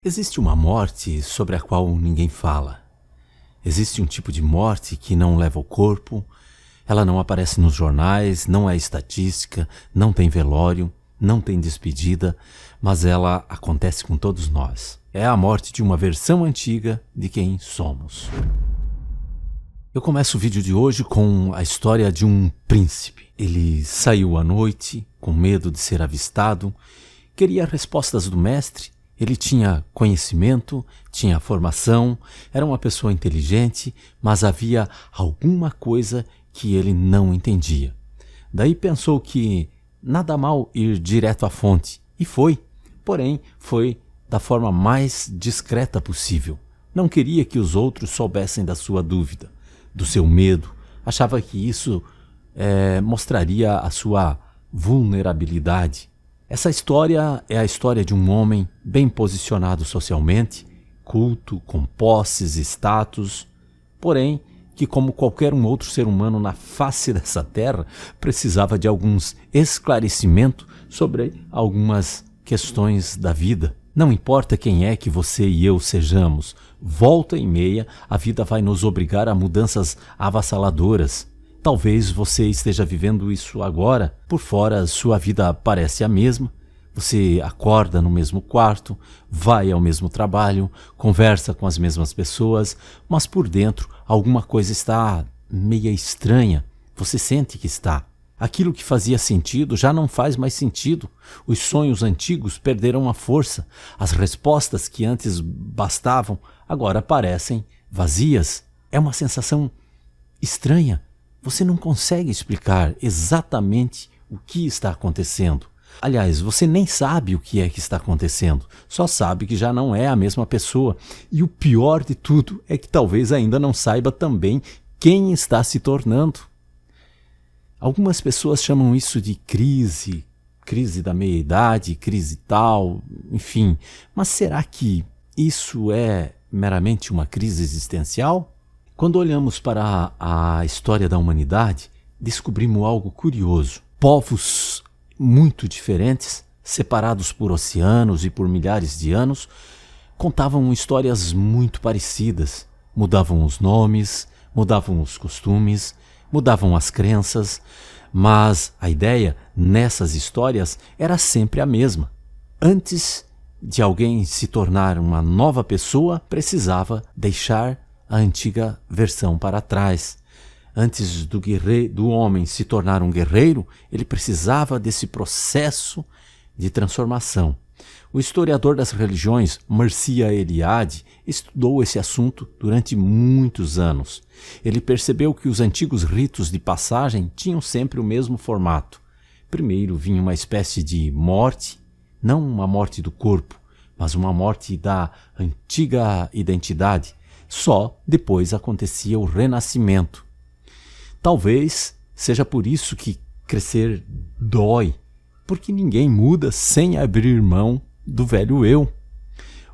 Existe uma morte sobre a qual ninguém fala. Existe um tipo de morte que não leva o corpo, ela não aparece nos jornais, não é estatística, não tem velório, não tem despedida, mas ela acontece com todos nós. É a morte de uma versão antiga de quem somos. Eu começo o vídeo de hoje com a história de um príncipe. Ele saiu à noite, com medo de ser avistado, queria respostas do mestre. Ele tinha conhecimento, tinha formação, era uma pessoa inteligente, mas havia alguma coisa que ele não entendia. Daí pensou que nada mal ir direto à fonte, e foi. Porém, foi da forma mais discreta possível. Não queria que os outros soubessem da sua dúvida, do seu medo. Achava que isso mostraria a sua vulnerabilidade. Essa história é a história de um homem bem posicionado socialmente, culto, com posses e status, porém que, como qualquer um outro ser humano na face dessa terra, precisava de alguns esclarecimentos sobre algumas questões da vida. Não importa quem é que você e eu sejamos, volta e meia a vida vai nos obrigar a mudanças avassaladoras. Talvez você esteja vivendo isso agora. Por fora, sua vida parece a mesma. Você acorda no mesmo quarto, vai ao mesmo trabalho, conversa com as mesmas pessoas, mas por dentro alguma coisa está meia estranha. Você sente que está. Aquilo que fazia sentido já não faz mais sentido. Os sonhos antigos perderam a força. As respostas que antes bastavam agora parecem vazias. É uma sensação estranha. Você não consegue explicar exatamente o que está acontecendo. Aliás, você nem sabe o que é que está acontecendo, só sabe que já não é a mesma pessoa. E o pior de tudo é que talvez ainda não saiba também quem está se tornando. Algumas pessoas chamam isso de crise da meia-idade, crise tal, enfim. Mas será que isso é meramente uma crise existencial? Quando olhamos para a história da humanidade, descobrimos algo curioso. Povos muito diferentes, separados por oceanos e por milhares de anos, contavam histórias muito parecidas. Mudavam os nomes, mudavam os costumes, mudavam as crenças, mas a ideia nessas histórias era sempre a mesma. Antes de alguém se tornar uma nova pessoa, precisava deixar a antiga versão para trás. Antes do homem se tornar um guerreiro, ele precisava desse processo de transformação. O historiador das religiões, Mircea Eliade, estudou esse assunto durante muitos anos. Ele percebeu que os antigos ritos de passagem tinham sempre o mesmo formato. Primeiro vinha uma espécie de morte, não uma morte do corpo, mas uma morte da antiga identidade. Só depois acontecia o renascimento. Talvez seja por isso que crescer dói, porque ninguém muda sem abrir mão do velho eu.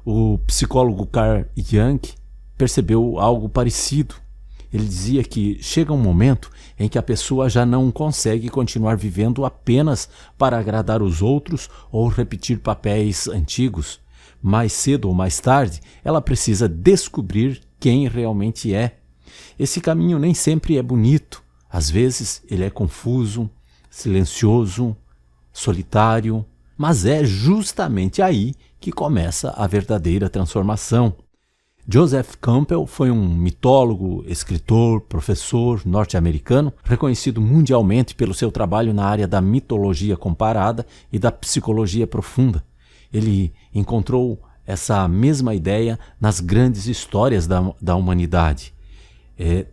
O psicólogo Carl Jung percebeu algo parecido. Ele dizia que chega um momento em que a pessoa já não consegue continuar vivendo apenas para agradar os outros ou repetir papéis antigos. Mais cedo ou mais tarde, ela precisa descobrir quem realmente é. Esse caminho nem sempre é bonito. Às vezes ele é confuso, silencioso, solitário, mas é justamente aí que começa a verdadeira transformação. Joseph Campbell foi um mitólogo, escritor, professor norte-americano, reconhecido mundialmente pelo seu trabalho na área da mitologia comparada e da psicologia profunda. Ele encontrou essa mesma ideia nas grandes histórias da humanidade.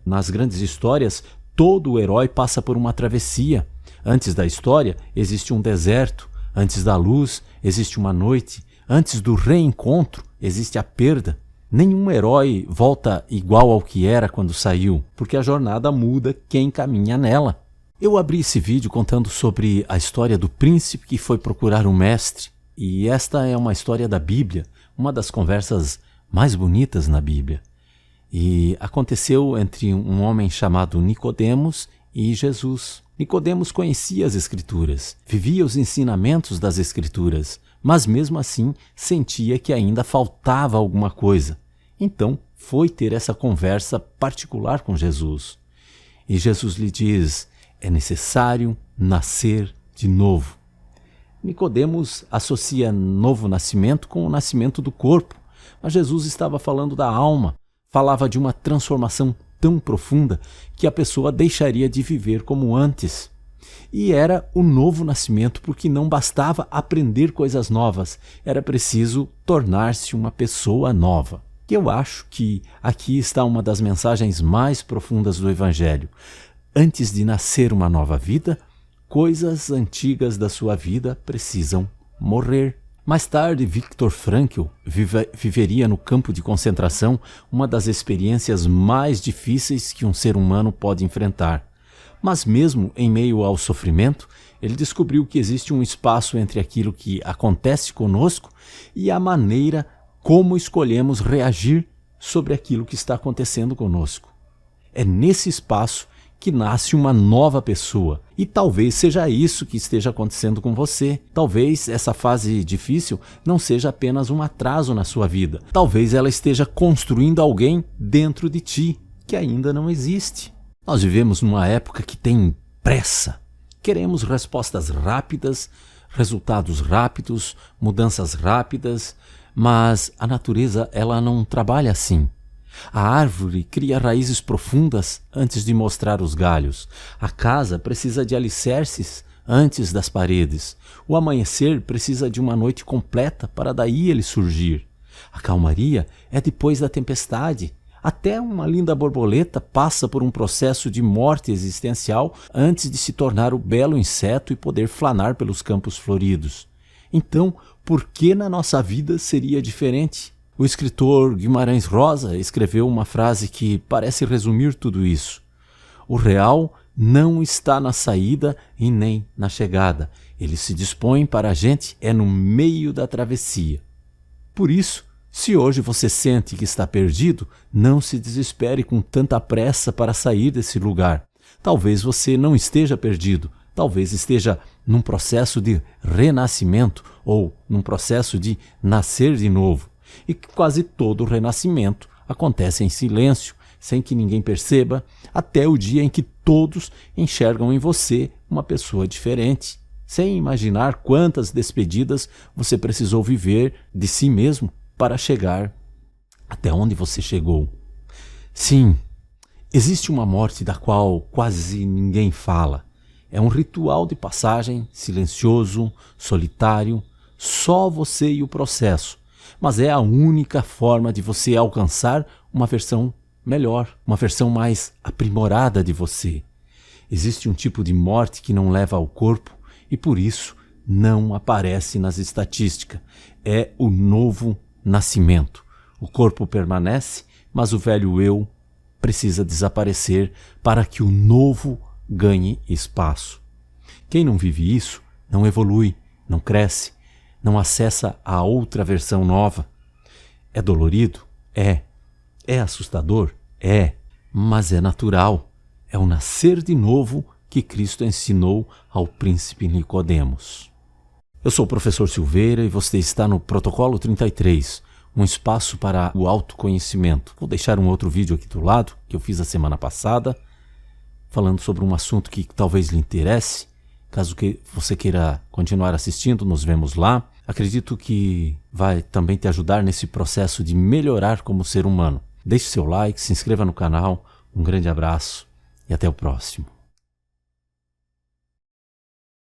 Nas grandes histórias, todo herói passa por uma travessia. Antes da história, existe um deserto. Antes da luz, existe uma noite. Antes do reencontro, existe a perda. Nenhum herói volta igual ao que era quando saiu, porque a jornada muda quem caminha nela. Eu abri esse vídeo contando sobre a história do príncipe que foi procurar um mestre. E esta é uma história da Bíblia, uma das conversas mais bonitas na Bíblia. E aconteceu entre um homem chamado Nicodemos e Jesus. Nicodemos conhecia as Escrituras, vivia os ensinamentos das Escrituras, mas mesmo assim sentia que ainda faltava alguma coisa. Então foi ter essa conversa particular com Jesus. E Jesus lhe diz: é necessário nascer de novo. Nicodemos associa novo nascimento com o nascimento do corpo, mas Jesus estava falando da alma, falava de uma transformação tão profunda que a pessoa deixaria de viver como antes. E era o novo nascimento porque não bastava aprender coisas novas, era preciso tornar-se uma pessoa nova. Eu acho que aqui está uma das mensagens mais profundas do Evangelho. Antes de nascer uma nova vida, coisas antigas da sua vida precisam morrer. Mais tarde, Viktor Frankl viveria no campo de concentração uma das experiências mais difíceis que um ser humano pode enfrentar. Mas mesmo em meio ao sofrimento, ele descobriu que existe um espaço entre aquilo que acontece conosco e a maneira como escolhemos reagir sobre aquilo que está acontecendo conosco. É nesse espaço que nasce uma nova pessoa. E talvez seja isso que esteja acontecendo com você. Talvez essa fase difícil não seja apenas um atraso na sua vida. Talvez ela esteja construindo alguém dentro de ti que ainda não existe. Nós vivemos numa época que tem pressa. Queremos respostas rápidas, resultados rápidos, mudanças rápidas, mas a natureza ela não trabalha assim. A árvore cria raízes profundas antes de mostrar os galhos. A casa precisa de alicerces antes das paredes. O amanhecer precisa de uma noite completa para daí ele surgir. A calmaria é depois da tempestade. Até uma linda borboleta passa por um processo de morte existencial antes de se tornar o belo inseto e poder flanar pelos campos floridos. Então, por que na nossa vida seria diferente? O escritor Guimarães Rosa escreveu uma frase que parece resumir tudo isso. O real não está na saída e nem na chegada. Ele se dispõe para a gente no meio da travessia. Por isso, se hoje você sente que está perdido, não se desespere com tanta pressa para sair desse lugar. Talvez você não esteja perdido. Talvez esteja num processo de renascimento ou num processo de nascer de novo. E que quase todo o renascimento acontece em silêncio, sem que ninguém perceba, até o dia em que todos enxergam em você uma pessoa diferente, sem imaginar quantas despedidas você precisou viver de si mesmo para chegar até onde você chegou. Sim, existe uma morte da qual quase ninguém fala. É um ritual de passagem silencioso, solitário, só você e o processo. Mas é a única forma de você alcançar uma versão melhor, uma versão mais aprimorada de você. Existe um tipo de morte que não leva ao corpo e por isso não aparece nas estatísticas. É o novo nascimento. O corpo permanece, mas o velho eu precisa desaparecer para que o novo ganhe espaço. Quem não vive isso não evolui, não cresce, não acessa a outra versão nova. É dolorido? É. É assustador? É. Mas é natural. É o nascer de novo que Cristo ensinou ao príncipe Nicodemos. Eu sou o professor Silveira e você está no Protocolo 33, um espaço para o autoconhecimento. Vou deixar um outro vídeo aqui do lado, que eu fiz a semana passada, falando sobre um assunto que talvez lhe interesse. Caso você queira continuar assistindo, nos vemos lá. Acredito que vai também te ajudar nesse processo de melhorar como ser humano. Deixe seu like, se inscreva no canal, um grande abraço e até o próximo.